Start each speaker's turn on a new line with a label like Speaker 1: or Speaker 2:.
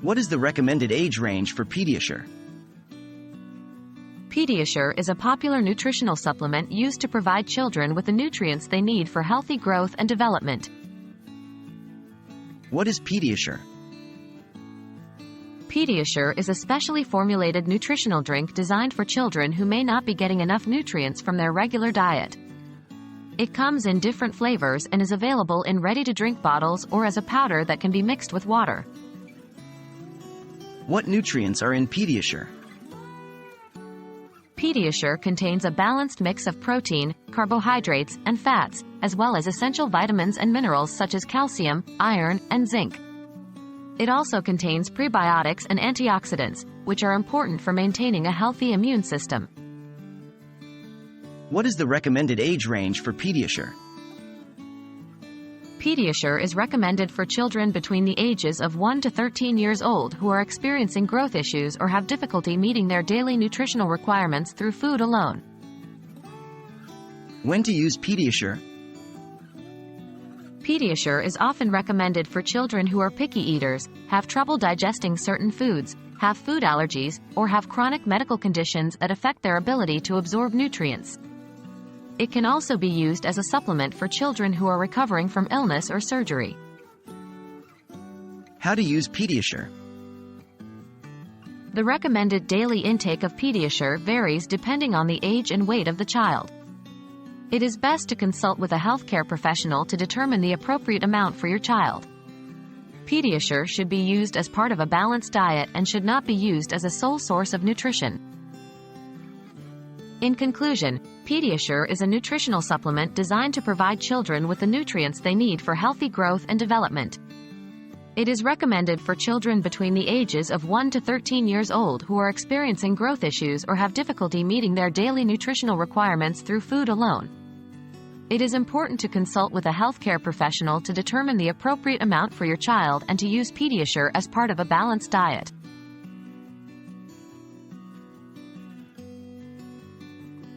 Speaker 1: What is the recommended age range for PediaSure?
Speaker 2: PediaSure is a popular nutritional supplement used to provide children with the nutrients they need for healthy growth and development.
Speaker 1: What is PediaSure?
Speaker 2: PediaSure is a specially formulated nutritional drink designed for children who may not be getting enough nutrients from their regular diet. It comes in different flavors and is available in ready-to-drink bottles or as a powder that can be mixed with water.
Speaker 1: What nutrients are in PediaSure?
Speaker 2: PediaSure contains a balanced mix of protein, carbohydrates, and fats, as well as essential vitamins and minerals such as calcium, iron, and zinc. It also contains prebiotics and antioxidants, which are important for maintaining a healthy immune system.
Speaker 1: What is the recommended age range for PediaSure?
Speaker 2: PediaSure is recommended for children between the ages of 1 to 13 years old who are experiencing growth issues or have difficulty meeting their daily nutritional requirements through food alone.
Speaker 1: When to use PediaSure?
Speaker 2: PediaSure is often recommended for children who are picky eaters, have trouble digesting certain foods, have food allergies, or have chronic medical conditions that affect their ability to absorb nutrients. It can also be used as a supplement for children who are recovering from illness or surgery.
Speaker 1: How to use PediaSure?
Speaker 2: The recommended daily intake of PediaSure varies depending on the age and weight of the child. It is best to consult with a healthcare professional to determine the appropriate amount for your child. PediaSure should be used as part of a balanced diet and should not be used as a sole source of nutrition. In conclusion, PediaSure is a nutritional supplement designed to provide children with the nutrients they need for healthy growth and development. It is recommended for children between the ages of 1 to 13 years old who are experiencing growth issues or have difficulty meeting their daily nutritional requirements through food alone. It is important to consult with a healthcare professional to determine the appropriate amount for your child and to use PediaSure as part of a balanced diet.